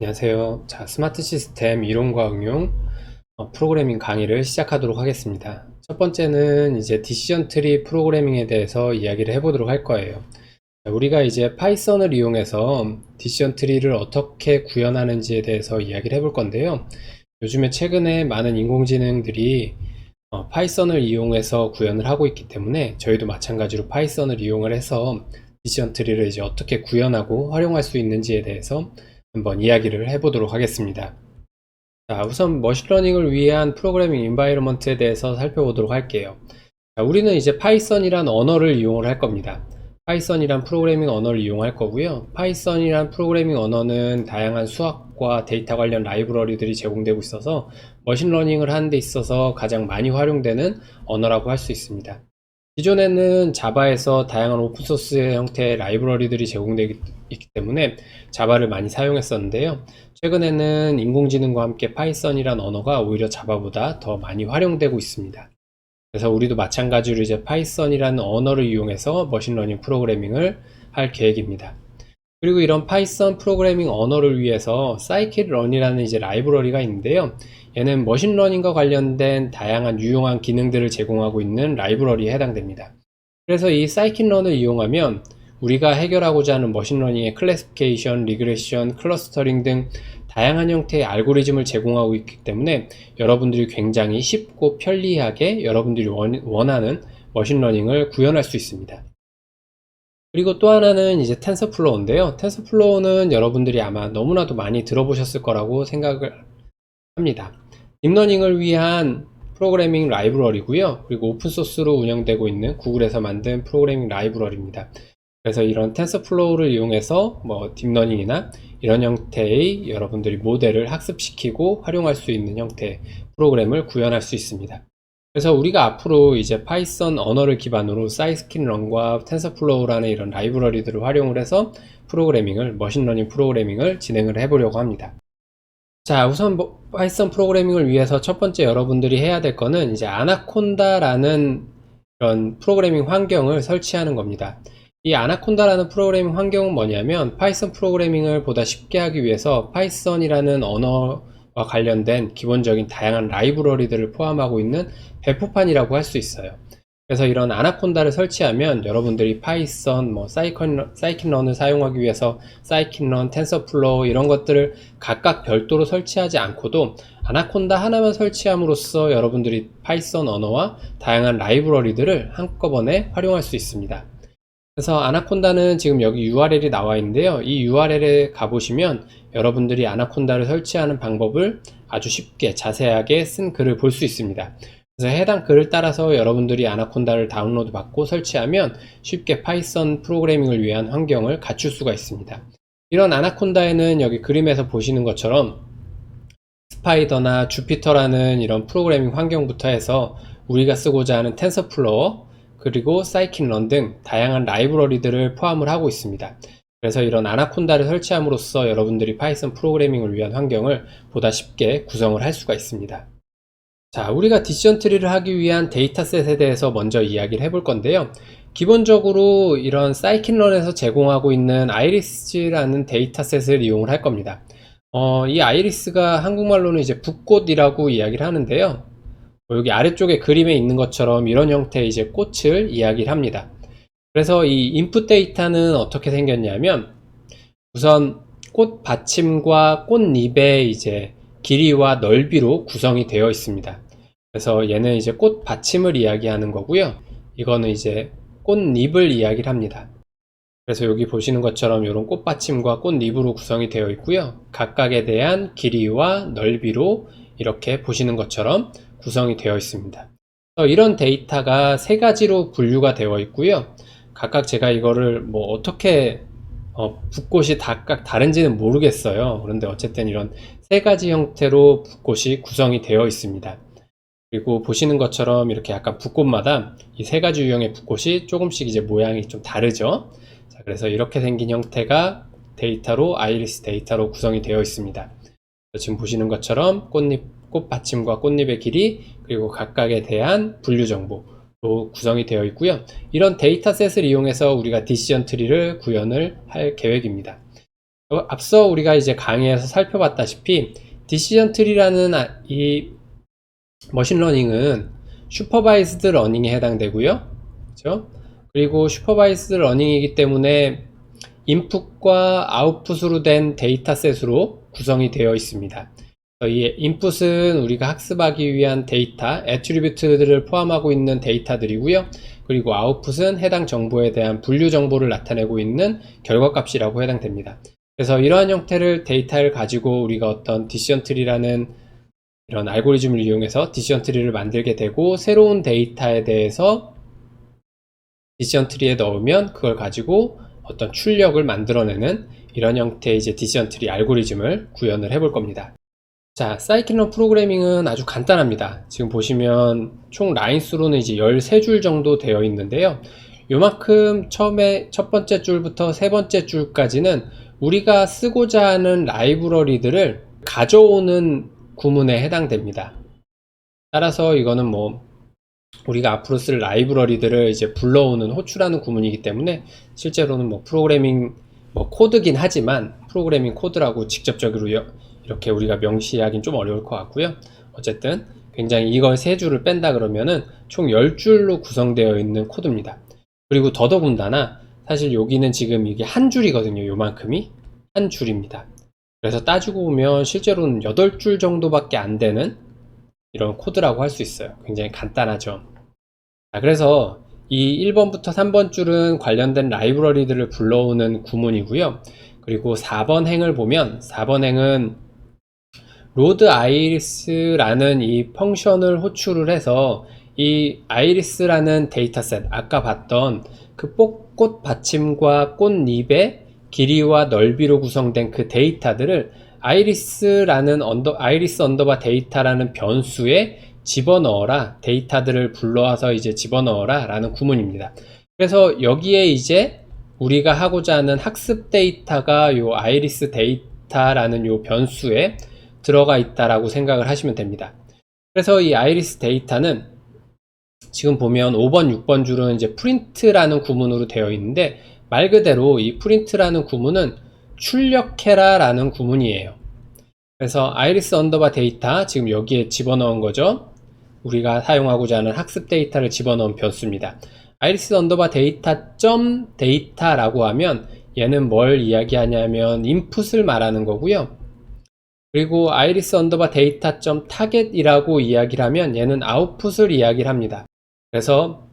안녕하세요. 자, 스마트 시스템 이론과 응용 프로그래밍 강의를 시작하도록 하겠습니다. 첫 번째는 이제 디시전 트리 프로그래밍에 대해서 이야기를 해보도록 할 거예요. 자, 우리가 이제 파이썬을 이용해서 디시전 트리를 어떻게 구현하는지에 대해서 이야기를 해볼 건데요. 요즘에 최근에 많은 인공지능들이 파이썬을 이용해서 구현을 하고 있기 때문에 저희도 마찬가지로 파이썬을 이용을 해서 디시전 트리를 이제 어떻게 구현하고 활용할 수 있는지에 대해서 한번 이야기를 해보도록 하겠습니다. 자, 우선 머신러닝을 위한 프로그래밍 인바이러먼트에 대해서 살펴보도록 할게요. 자, 우리는 이제 파이썬이란 언어를 이용을 할 겁니다. 파이썬이란 프로그래밍 언어를 이용할 거고요. 파이썬이란 프로그래밍 언어는 다양한 수학과 데이터 관련 라이브러리들이 제공되고 있어서 머신러닝을 하는 데 있어서 가장 많이 활용되는 언어라고 할 수 있습니다. 기존에는 자바에서 다양한 오픈소스 형태의 라이브러리들이 제공되기 때문에 자바를 많이 사용했었는데요. 최근에는 인공지능과 함께 파이썬이란 언어가 오히려 자바보다 더 많이 활용되고 있습니다. 그래서 우리도 마찬가지로 이제 파이썬이라는 언어를 이용해서 머신러닝 프로그래밍을 할 계획입니다. 그리고 이런 파이썬 프로그래밍 언어를 위해서 scikit-learn이라는 이제 라이브러리가 있는데요. 얘는 머신러닝과 관련된 다양한 유용한 기능들을 제공하고 있는 라이브러리에 해당됩니다. 그래서 이 scikit-learn을 이용하면 우리가 해결하고자 하는 머신러닝의 클래시피케이션, 리그레션, 클러스터링 등 다양한 형태의 알고리즘을 제공하고 있기 때문에 여러분들이 굉장히 쉽고 편리하게 여러분들이 원하는 머신러닝을 구현할 수 있습니다. 그리고 또 하나는 이제 텐서플로우인데요. 텐서플로우는 여러분들이 아마 너무나도 많이 들어보셨을 거라고 생각을 합니다. 딥러닝을 위한 프로그래밍 라이브러리고요. 그리고 오픈소스로 운영되고 있는 구글에서 만든 프로그래밍 라이브러리입니다. 그래서 이런 텐서플로우를 이용해서 뭐 딥러닝이나 이런 형태의 여러분들이 모델을 학습시키고 활용할 수 있는 형태의 프로그램을 구현할 수 있습니다. 그래서 우리가 앞으로 이제 파이썬 언어를 기반으로 scikit-learn과 텐서플로우라는 이런 라이브러리들을 활용을 해서 머신러닝 프로그래밍을 진행을 해보려고 합니다. 자, 우선 파이썬 프로그래밍을 위해서 첫 번째 여러분들이 해야 될 거는 이제 아나콘다라는 그런 프로그래밍 환경을 설치하는 겁니다. 이 아나콘다라는 프로그래밍 환경은 뭐냐면 파이썬 프로그래밍을 보다 쉽게 하기 위해서 파이썬이라는 언어와 관련된 기본적인 다양한 라이브러리들을 포함하고 있는 배포판이라고 할 수 있어요. 그래서 이런 아나콘다를 설치하면 여러분들이 파이썬, 사이킨런을 사용하기 위해서 사이킨런, 텐서플로우 이런 것들을 각각 별도로 설치하지 않고도 아나콘다 하나만 설치함으로써 여러분들이 파이썬 언어와 다양한 라이브러리들을 한꺼번에 활용할 수 있습니다. 그래서 아나콘다는 지금 여기 URL이 나와 있는데요. 이 URL에 가보시면 여러분들이 아나콘다를 설치하는 방법을 아주 쉽게 자세하게 쓴 글을 볼 수 있습니다. 그래서 해당 글을 따라서 여러분들이 아나콘다를 다운로드 받고 설치하면 쉽게 파이썬 프로그래밍을 위한 환경을 갖출 수가 있습니다. 이런 아나콘다에는 여기 그림에서 보시는 것처럼 스파이더나 주피터라는 이런 프로그래밍 환경부터 해서 우리가 쓰고자 하는 텐서플로어 그리고 scikit-learn 등 다양한 라이브러리들을 포함을 하고 있습니다. 그래서 이런 아나콘다를 설치함으로써 여러분들이 파이썬 프로그래밍을 위한 환경을 보다 쉽게 구성을 할 수가 있습니다. 자, 우리가 디시전 트리를 하기 위한 데이터셋에 대해서 먼저 이야기를 해볼 건데요. 기본적으로 이런 scikit-learn에서 제공하고 있는 아이리스라는 데이터셋을 이용을 할 겁니다. 이 아이리스가 한국말로는 이제 붓꽃이라고 이야기를 하는데요. 여기 아래쪽에 그림에 있는 것처럼 이런 형태의 이제 꽃을 이야기를 합니다. 그래서 이 인풋 데이터는 어떻게 생겼냐면 우선 꽃 받침과 꽃잎의 이제 길이와 넓이로 구성이 되어 있습니다. 그래서 얘는 이제 꽃 받침을 이야기하는 거고요. 이거는 이제 꽃잎을 이야기를 합니다. 그래서 여기 보시는 것처럼 이런 꽃받침과 꽃잎으로 구성이 되어 있고요. 각각에 대한 길이와 넓이로 이렇게 보시는 것처럼 구성이 되어 있습니다. 이런 데이터가 세 가지로 분류가 되어 있고요. 각각 제가 이거를 뭐 어떻게 붓꽃이 각각 다른지는 모르겠어요. 그런데 어쨌든 이런 세 가지 형태로 붓꽃이 구성이 되어 있습니다. 그리고 보시는 것처럼 이렇게 약간 붓꽃마다 이 세 가지 유형의 붓꽃이 조금씩 이제 모양이 좀 다르죠. 자, 그래서 이렇게 생긴 형태가 아이리스 데이터로 구성이 되어 있습니다. 지금 보시는 것처럼 꽃 받침과 꽃잎의 길이, 그리고 각각에 대한 분류 정보로 구성이 되어 있고요. 이런 데이터셋을 이용해서 우리가 디시전 트리를 구현을 할 계획입니다. 앞서 우리가 이제 강의에서 살펴봤다시피 디시전 트리라는 이 머신러닝은 슈퍼바이즈드 러닝에 해당되고요. 그렇죠? 그리고 슈퍼바이즈드 러닝이기 때문에 인풋과 아웃풋으로 된 데이터셋으로 구성이 되어 있습니다. 이 인풋은 우리가 학습하기 위한 데이터, 애트리뷰트들을 포함하고 있는 데이터들이고요. 그리고 아웃풋은 해당 정보에 대한 분류 정보를 나타내고 있는 결과값이라고 해당됩니다. 그래서 이러한 형태를 데이터를 가지고 우리가 어떤 디시전 트리라는 이런 알고리즘을 이용해서 디시전 트리를 만들게 되고, 새로운 데이터에 대해서 디시전 트리에 넣으면 그걸 가지고 어떤 출력을 만들어내는 이런 형태의 이제 디시전 트리 알고리즘을 구현을 해볼 겁니다. 자, 사이클런 프로그래밍은 아주 간단합니다. 지금 보시면 총 라인수로는 이제 13줄 정도 되어 있는데요. 요만큼 처음에 첫 번째 줄부터 세 번째 줄까지는 우리가 쓰고자 하는 라이브러리들을 가져오는 구문에 해당됩니다. 따라서 이거는 뭐 우리가 앞으로 쓸 라이브러리들을 이제 불러오는 호출하는 구문이기 때문에 실제로는 뭐 프로그래밍 뭐 코드긴 하지만 프로그래밍 코드라고 직접적으로 이렇게 우리가 명시하긴 좀 어려울 것 같고요. 어쨌든 굉장히 이걸 세 줄을 뺀다 그러면은 총 10줄로 구성되어 있는 코드입니다. 그리고 더더군다나 사실 여기는 지금 이게 한 줄이거든요. 요만큼이 한 줄입니다. 그래서 따지고 보면 실제로는 8줄 정도밖에 안 되는 이런 코드라고 할 수 있어요. 굉장히 간단하죠. 자, 그래서 이 1번부터 3번 줄은 관련된 라이브러리들을 불러오는 구문이고요. 그리고 4번 행을 보면 4번 행은 로드 아이리스라는 이 펑션을 호출을 해서 이 아이리스라는 데이터셋, 아까 봤던 그 꽃 받침과 꽃잎의 길이와 넓이로 구성된 그 데이터들을 아이리스 언더바 데이터라는 변수에 집어넣어라, 데이터들을 불러와서 이제 집어넣어라 라는 구문입니다. 그래서 여기에 이제 우리가 하고자 하는 학습 데이터가 요 아이리스 데이터라는 요 변수에 들어가 있다라고 생각을 하시면 됩니다. 그래서 이 아이리스 데이터는 지금 보면 5번, 6번 줄은 이제 프린트라는 구문으로 되어 있는데, 말 그대로 이 프린트라는 구문은 출력해라 라는 구문이에요. 그래서 아이리스 언더바 데이터, 지금 여기에 집어넣은 거죠. 우리가 사용하고자 하는 학습 데이터를 집어넣은 변수입니다. 아이리스 언더바 데이터 점 데이터라고 하면 얘는 뭘 이야기하냐면 인풋을 말하는 거고요. 그리고 아이리스 언더바 데이터 점 타겟이라고 이야기를 하면 얘는 아웃풋을 이야기를 합니다. 그래서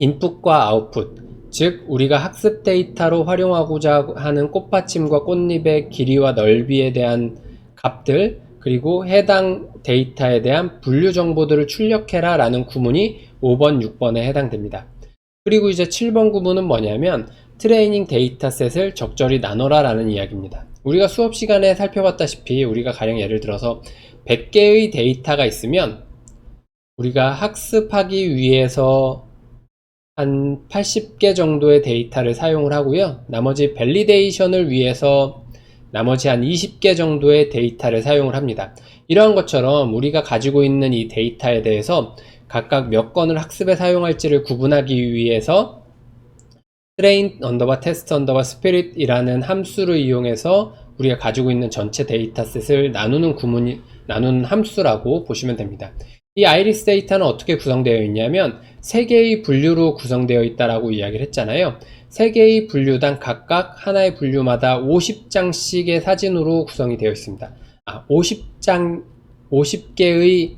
인풋과 아웃풋, 즉 우리가 학습 데이터로 활용하고자 하는 꽃받침과 꽃잎의 길이와 넓이에 대한 값들, 그리고 해당 데이터에 대한 분류 정보들을 출력해라 라는 구문이 5번, 6번에 해당됩니다. 그리고 이제 7번 구문은 뭐냐면 트레이닝 데이터셋을 적절히 나눠라 라는 이야기입니다. 우리가 수업 시간에 살펴봤다시피 우리가 가령 예를 들어서 100개의 데이터가 있으면 우리가 학습하기 위해서 한 80개 정도의 데이터를 사용을 하고요. 나머지 밸리데이션을 위해서 나머지 한 20개 정도의 데이터를 사용을 합니다. 이러한 것처럼 우리가 가지고 있는 이 데이터에 대해서 각각 몇 건을 학습에 사용할지를 구분하기 위해서 train 언더바 test 언더바 spirit 이라는 함수를 이용해서 우리가 가지고 있는 전체 데이터셋을 나누는 함수라고 보시면 됩니다. 이 아이리스 데이터는 어떻게 구성되어 있냐면 3개의 분류로 구성되어 있다라고 이야기를 했잖아요. 3개의 분류당 각각 하나의 분류마다 50장씩의 사진으로 구성이 되어 있습니다. 50개의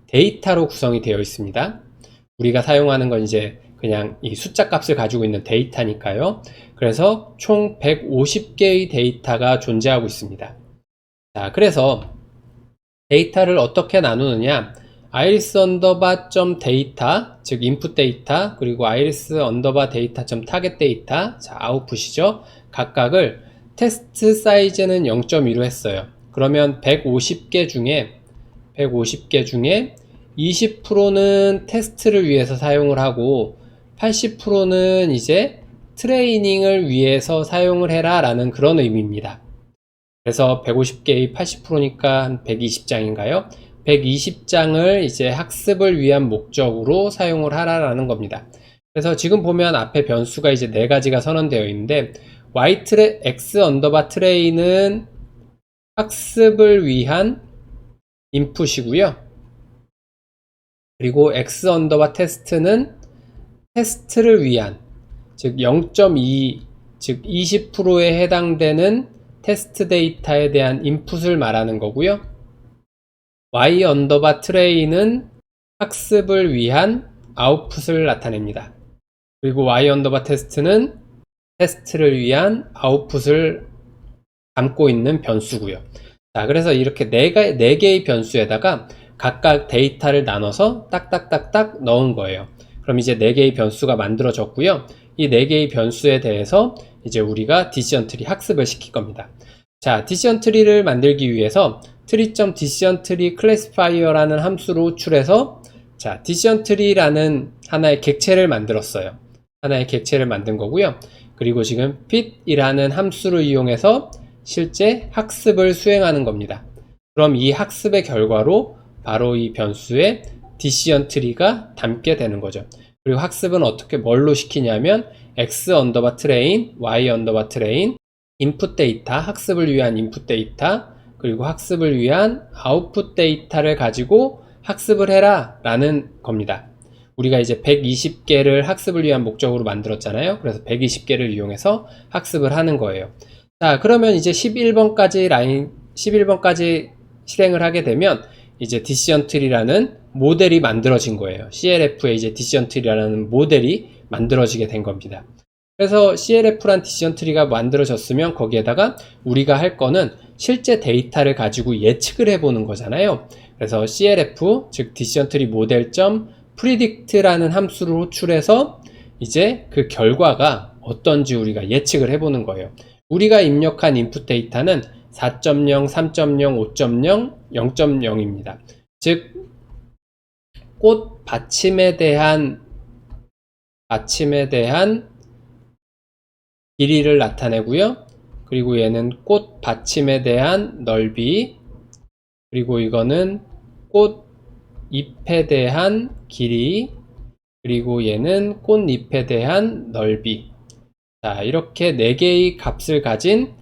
데이터로 구성이 되어 있습니다. 우리가 사용하는 건 이제 그냥 이 숫자 값을 가지고 있는 데이터니까요. 그래서 총 150개의 데이터가 존재하고 있습니다. 자, 그래서 데이터를 어떻게 나누느냐? 아이리스 언더바 점 데이터, 즉 인풋 데이터, 그리고 아이리스 언더바 데이터 점 타겟 데이터, 자 아웃풋이죠. 각각을 테스트 사이즈는 0.2로 했어요. 그러면 150개 중에 20%는 테스트를 위해서 사용을 하고 80%는 이제 트레이닝을 위해서 사용을 해라 라는 그런 의미입니다. 그래서 150개의 80%니까 한 120장인가요? 120장을 이제 학습을 위한 목적으로 사용을 하라라는 겁니다. 그래서 지금 보면 앞에 변수가 이제 4가지가 선언되어 있는데 x 언더바 트레이는 학습을 위한 인풋이고요. 그리고 x 언더바 테스트는 테스트를 위한, 즉 0.2, 즉 20%에 해당되는 테스트 데이터에 대한 인풋을 말하는 거고요. y 언더바 트레이는 학습을 위한 아웃풋을 나타냅니다. 그리고 y 언더바 테스트는 테스트를 위한 아웃풋을 담고 있는 변수고요. 자, 그래서 이렇게 네 개의 변수에다가 각각 데이터를 나눠서 딱딱딱딱 넣은 거예요. 그럼 이제 4개의 변수가 만들어졌고요. 이 4개의 변수에 대해서 이제 우리가 디시전 트리 학습을 시킬 겁니다. 자, 디시전 트리를 만들기 위해서 tree.decision tree classifier라는 함수로 호출해서, 자, 디시전 트리라는 하나의 객체를 만들었어요. 하나의 객체를 만든 거고요. 그리고 지금 fit이라는 함수를 이용해서 실제 학습을 수행하는 겁니다. 그럼 이 학습의 결과로 바로 이 변수에 디시전 트리가 담게 되는 거죠. 그리고 학습은 어떻게 뭘로 시키냐면 x 언더바 트레인, y 언더바 트레인, 인풋 데이터, 학습을 위한 인풋 데이터, 그리고 학습을 위한 아웃풋 데이터를 가지고 학습을 해라 라는 겁니다. 우리가 이제 120개를 학습을 위한 목적으로 만들었잖아요. 그래서 120개를 이용해서 학습을 하는 거예요. 자, 그러면 이제 11번까지 실행을 하게 되면 이제 디시전 트리라는 모델이 만들어진 거예요. CLF에 이제 디시전 트리라는 모델이 만들어지게 된 겁니다. 그래서 CLF란 디시전 트리가 만들어졌으면 거기에다가 우리가 할 거는 실제 데이터를 가지고 예측을 해보는 거잖아요. 그래서 CLF, 즉 디시전 트리 모델.predict라는 함수를 호출해서 이제 그 결과가 어떤지 우리가 예측을 해보는 거예요. 우리가 입력한 인풋 데이터는 4.0, 3.0, 5.0, 0.0입니다. 즉 꽃 받침에 대한 길이를 나타내고요. 그리고 얘는 꽃 받침에 대한 넓이, 그리고 이거는 꽃 잎에 대한 길이, 그리고 얘는 꽃잎에 대한 넓이. 자, 이렇게 4개의 값을 가진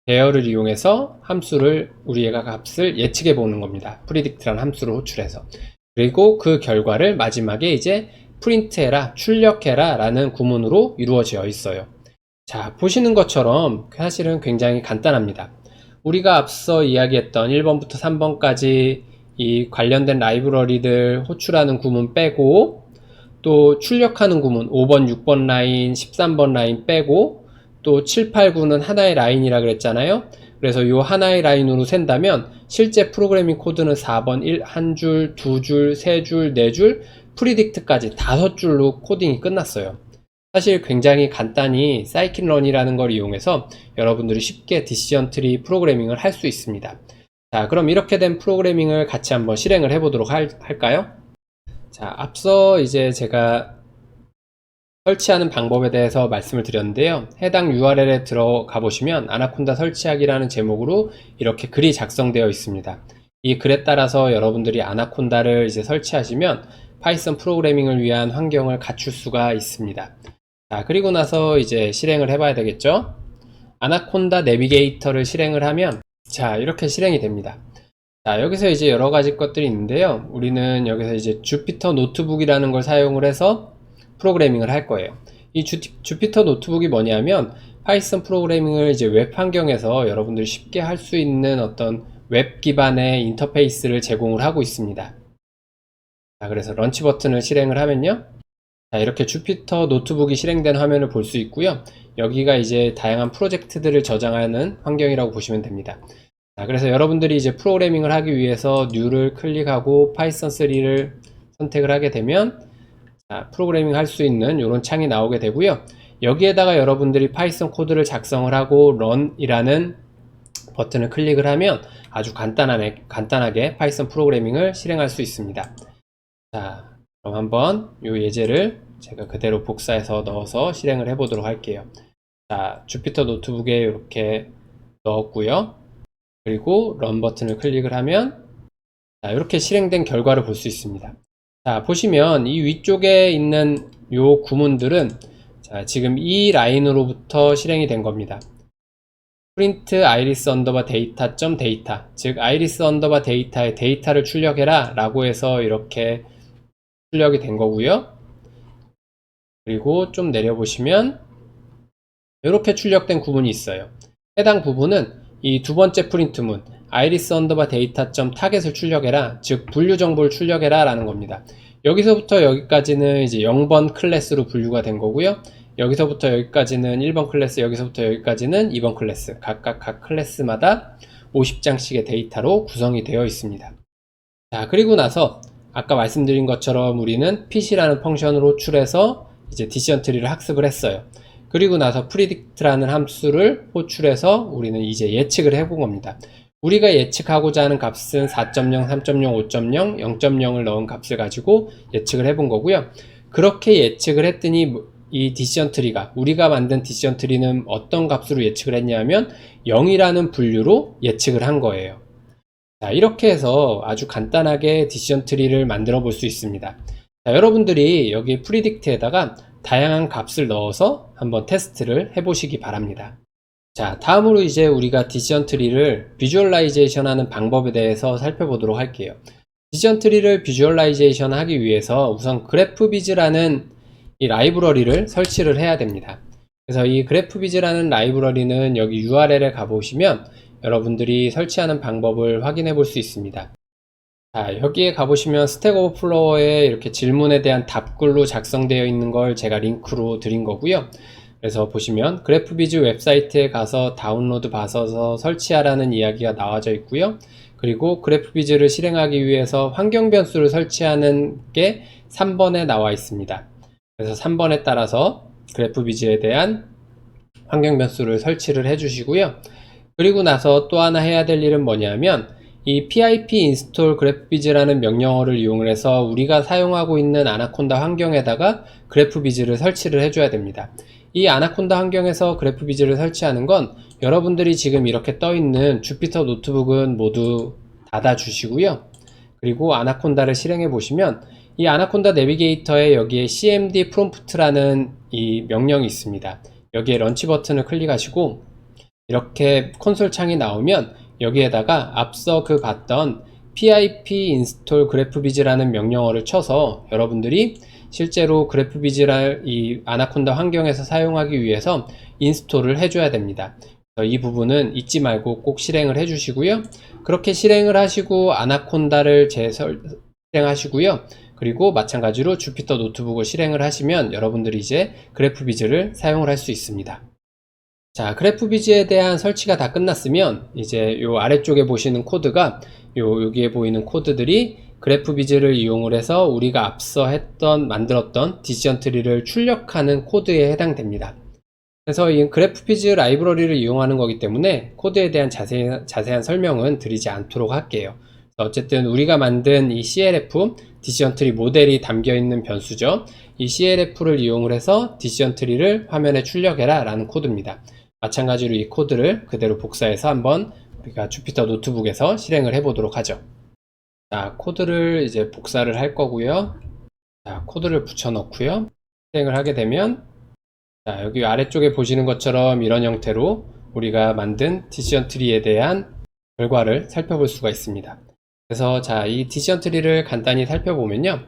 배열을 이용해서 우리가 값을 예측해 보는 겁니다. predict라는 함수를 호출해서. 그리고 그 결과를 마지막에 이제 프린트해라, 출력해라 라는 구문으로 이루어져 있어요. 자, 보시는 것처럼 사실은 굉장히 간단합니다. 우리가 앞서 이야기했던 1번부터 3번까지 이 관련된 라이브러리들 호출하는 구문 빼고, 또 출력하는 구문 5번, 6번 라인, 13번 라인 빼고, 또 7, 8, 9는 하나의 라인이라 그랬잖아요. 그래서 이 하나의 라인으로 센다면 실제 프로그래밍 코드는 4번 한 줄, 두 줄, 세 줄, 네 줄, 프리딕트까지 5줄로 코딩이 끝났어요. 사실 굉장히 간단히 사이킨런이라는 걸 이용해서 여러분들이 쉽게 디시전 트리 프로그래밍을 할 수 있습니다. 자, 그럼 이렇게 된 프로그래밍을 같이 한번 실행을 해보도록 할까요? 자, 앞서 이제 제가 설치하는 방법에 대해서 말씀을 드렸는데요. 해당 URL에 들어가 보시면 아나콘다 설치하기라는 제목으로 이렇게 글이 작성되어 있습니다. 이 글에 따라서 여러분들이 아나콘다를 이제 설치하시면 파이썬 프로그래밍을 위한 환경을 갖출 수가 있습니다. 자, 그리고 나서 이제 실행을 해봐야 되겠죠. 아나콘다 내비게이터를 실행을 하면, 자, 이렇게 실행이 됩니다. 자, 여기서 이제 여러 가지 것들이 있는데요. 우리는 여기서 이제 주피터 노트북이라는 걸 사용을 해서 프로그래밍을 할 거예요. 이 주피터 노트북이 뭐냐면 파이썬 프로그래밍을 이제 웹 환경에서 여러분들이 쉽게 할 수 있는 어떤 웹 기반의 인터페이스를 제공을 하고 있습니다. 자, 그래서 런치 버튼을 실행을 하면요. 자, 이렇게 주피터 노트북이 실행된 화면을 볼 수 있고요. 여기가 이제 다양한 프로젝트들을 저장하는 환경이라고 보시면 됩니다. 자, 그래서 여러분들이 이제 프로그래밍을 하기 위해서 New를 클릭하고 파이썬 3를 선택을 하게 되면, 자, 프로그래밍 할 수 있는 이런 창이 나오게 되고요. 여기에다가 여러분들이 파이썬 코드를 작성을 하고 Run이라는 버튼을 클릭을 하면 아주 간단하게 파이썬 프로그래밍을 실행할 수 있습니다. 자, 그럼 한번 이 예제를 제가 그대로 복사해서 넣어서 실행을 해보도록 할게요. 자, 주피터 노트북에 이렇게 넣었고요. 그리고 런 버튼을 클릭을 하면, 자, 이렇게 실행된 결과를 볼 수 있습니다. 자, 보시면 이 위쪽에 있는 요 구문들은, 자, 지금 이 라인으로부터 실행이 된 겁니다. 프린트 아이리스 언더바 데이터 점 데이터, 즉 아이리스 언더바 데이터의 데이터를 출력해라 라고 해서 이렇게 출력이 된 거고요. 그리고 좀 내려보시면 이렇게 출력된 구문이 있어요. 해당 부분은 이 두 번째 프린트문 아이리스 언더바 데이터 점 타겟을 출력해라, 즉 분류 정보를 출력해라 라는 겁니다. 여기서부터 여기까지는 이제 0번 클래스로 분류가 된 거고요. 여기서부터 여기까지는 1번 클래스, 여기서부터 여기까지는 2번 클래스, 각각 각 클래스마다 50장씩의 데이터로 구성이 되어 있습니다. 자, 그리고 나서 아까 말씀드린 것처럼 우리는 pit이라는 펑션을 호출해서 이제 디시전 트리를 학습을 했어요. 그리고 나서 predict라는 함수를 호출해서 우리는 이제 예측을 해본 겁니다. 우리가 예측하고자 하는 값은 4.0, 3.0, 5.0, 0.0을 넣은 값을 가지고 예측을 해본 거고요. 그렇게 예측을 했더니 이 디시전 트리가, 우리가 만든 디시전 트리는 어떤 값으로 예측을 했냐면 0이라는 분류로 예측을 한 거예요. 자, 이렇게 해서 아주 간단하게 디시전 트리를 만들어 볼 수 있습니다. 자, 여러분들이 여기 predict에다가 다양한 값을 넣어서 한번 테스트를 해 보시기 바랍니다. 자, 다음으로 이제 우리가 디시전 트리를 비주얼라이제이션 하는 방법에 대해서 살펴보도록 할게요. 디시전 트리를 비주얼라이제이션 하기 위해서 우선 그래프비즈라는 이 라이브러리를 설치를 해야 됩니다. 그래서 이 그래프비즈라는 라이브러리는 여기 URL에 가보시면 여러분들이 설치하는 방법을 확인해 볼 수 있습니다. 자, 여기에 가보시면 스택 오버플로어에 이렇게 질문에 대한 답글로 작성되어 있는 걸 제가 링크로 드린 거고요. 그래서 보시면 그래프비즈 웹사이트에 가서 다운로드 받아서 설치하라는 이야기가 나와져 있고요. 그리고 그래프비즈를 실행하기 위해서 환경 변수를 설치하는 게 3번에 나와 있습니다. 그래서 3번에 따라서 그래프비즈에 대한 환경 변수를 설치를 해 주시고요. 그리고 나서 또 하나 해야 될 일은 뭐냐면 이 pip install graphviz라는 명령어를 이용을 해서 우리가 사용하고 있는 아나콘다 환경에다가 그래프비즈를 설치를 해줘야 됩니다. 이 아나콘다 환경에서 그래프비즈를 설치하는 건 여러분들이 지금 이렇게 떠 있는 주피터 노트북은 모두 닫아 주시고요. 그리고 아나콘다를 실행해 보시면 이 아나콘다 내비게이터에 여기에 cmd prompt라는 이 명령이 있습니다. 여기에 런치 버튼을 클릭하시고 이렇게 콘솔 창이 나오면 여기에다가 앞서 그 봤던 pip install graphviz라는 명령어를 쳐서 여러분들이 실제로 그래프비즈를 이 아나콘다 환경에서 사용하기 위해서 인스톨을 해줘야 됩니다. 그래서 이 부분은 잊지 말고 꼭 실행을 해 주시고요. 그렇게 실행을 하시고 아나콘다를 실행하시고요. 그리고 마찬가지로 주피터 노트북을 실행을 하시면 여러분들이 이제 그래프비즈를 사용을 할 수 있습니다. 자, 그래프비즈에 대한 설치가 다 끝났으면 이제 요 아래쪽에 보시는 코드가 여기에 보이는 코드들이 그래프비즈를 이용을 해서 우리가 앞서 만들었던 디시전 트리를 출력하는 코드에 해당됩니다. 그래서 이 그래프비즈 라이브러리를 이용하는 거기 때문에 코드에 대한 자세한 설명은 드리지 않도록 할게요. 어쨌든 우리가 만든 이 CLF 디시전 트리 모델이 담겨 있는 변수죠. 이 CLF를 이용을 해서 디시전 트리를 화면에 출력해라 라는 코드입니다. 마찬가지로 이 코드를 그대로 복사해서 한번 우리가 주피터 노트북에서 실행을 해 보도록 하죠. 자, 코드를 이제 복사를 할 거고요. 자, 코드를 붙여 넣고요. 실행을 하게 되면 자, 여기 아래쪽에 보시는 것처럼 이런 형태로 우리가 만든 디시전 트리에 대한 결과를 살펴볼 수가 있습니다. 그래서 자, 이 디시전 트리를 간단히 살펴보면요.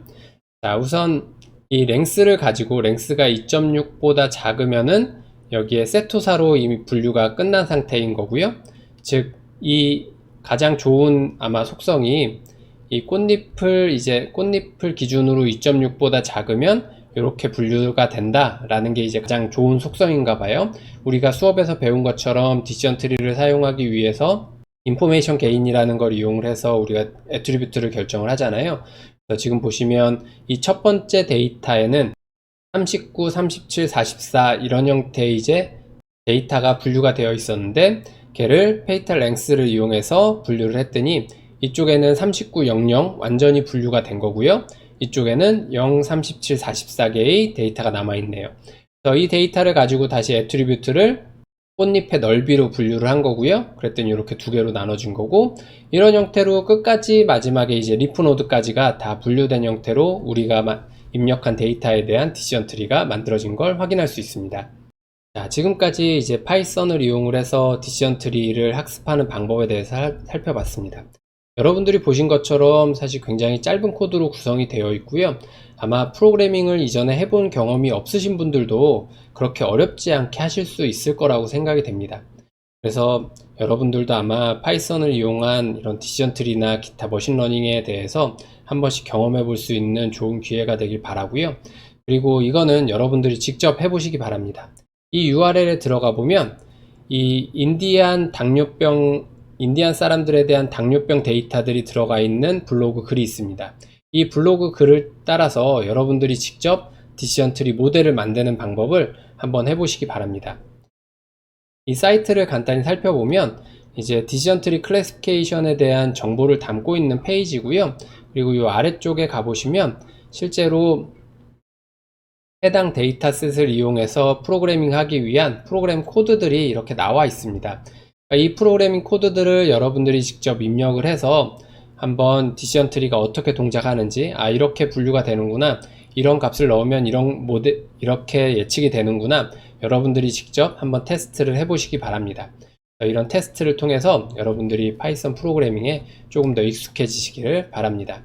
자, 우선 이 랭스를 가지고 랭스가 2.6보다 작으면은 여기에 세토사로 이미 분류가 끝난 상태인 거고요. 즉, 이 가장 좋은 아마 속성이 이 꽃잎을 기준으로 2.6보다 작으면 이렇게 분류가 된다 라는 게 이제 가장 좋은 속성인가 봐요. 우리가 수업에서 배운 것처럼 디시전 트리를 사용하기 위해서 인포메이션 게인이라는 걸 이용을 해서 우리가 애트리뷰트를 결정을 하잖아요. 그래서 지금 보시면 이 첫 번째 데이터에는 39, 37, 44 이런 형태의 이제 데이터가 분류가 되어 있었는데 걔를 페이탈 랭스를 이용해서 분류를 했더니 이쪽에는 39, 00 완전히 분류가 된 거고요. 이쪽에는 0, 37, 44개의 데이터가 남아있네요. 그래서 이 데이터를 가지고 다시 애트리뷰트를 꽃잎의 넓이로 분류를 한 거고요. 그랬더니 이렇게 두 개로 나눠진 거고, 이런 형태로 끝까지 마지막에 이제 리프 노드까지가 다 분류된 형태로 우리가 입력한 데이터에 대한 디시전 트리가 만들어진 걸 확인할 수 있습니다. 자, 지금까지 이제 파이썬을 이용을 해서 디시전 트리를 학습하는 방법에 대해서 살펴봤습니다. 여러분들이 보신 것처럼 사실 굉장히 짧은 코드로 구성이 되어 있고요. 아마 프로그래밍을 이전에 해본 경험이 없으신 분들도 그렇게 어렵지 않게 하실 수 있을 거라고 생각이 됩니다. 그래서 여러분들도 아마 파이썬을 이용한 이런 디시전 트리나 기타 머신러닝에 대해서 한 번씩 경험해 볼 수 있는 좋은 기회가 되길 바라고요. 그리고 이거는 여러분들이 직접 해보시기 바랍니다. 이 URL에 들어가 보면 이 인디안 사람들에 대한 당뇨병 데이터들이 들어가 있는 블로그 글이 있습니다. 이 블로그 글을 따라서 여러분들이 직접 디시전 트리 모델을 만드는 방법을 한번 해보시기 바랍니다. 이 사이트를 간단히 살펴보면 이제 디시전 트리 클래시피케이션에 대한 정보를 담고 있는 페이지고요. 그리고 이 아래쪽에 가보시면 실제로 해당 데이터셋을 이용해서 프로그래밍 하기 위한 프로그램 코드들이 이렇게 나와 있습니다. 이 프로그래밍 코드들을 여러분들이 직접 입력을 해서 한번 디시전 트리가 어떻게 동작하는지, 이렇게 분류가 되는구나, 이런 값을 넣으면 이렇게 예측이 되는구나, 여러분들이 직접 한번 테스트를 해보시기 바랍니다. 이런 테스트를 통해서 여러분들이 파이썬 프로그래밍에 조금 더 익숙해지시기를 바랍니다.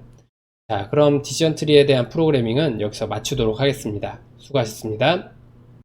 자, 그럼 디시전 트리에 대한 프로그래밍은 여기서 마치도록 하겠습니다. 수고하셨습니다.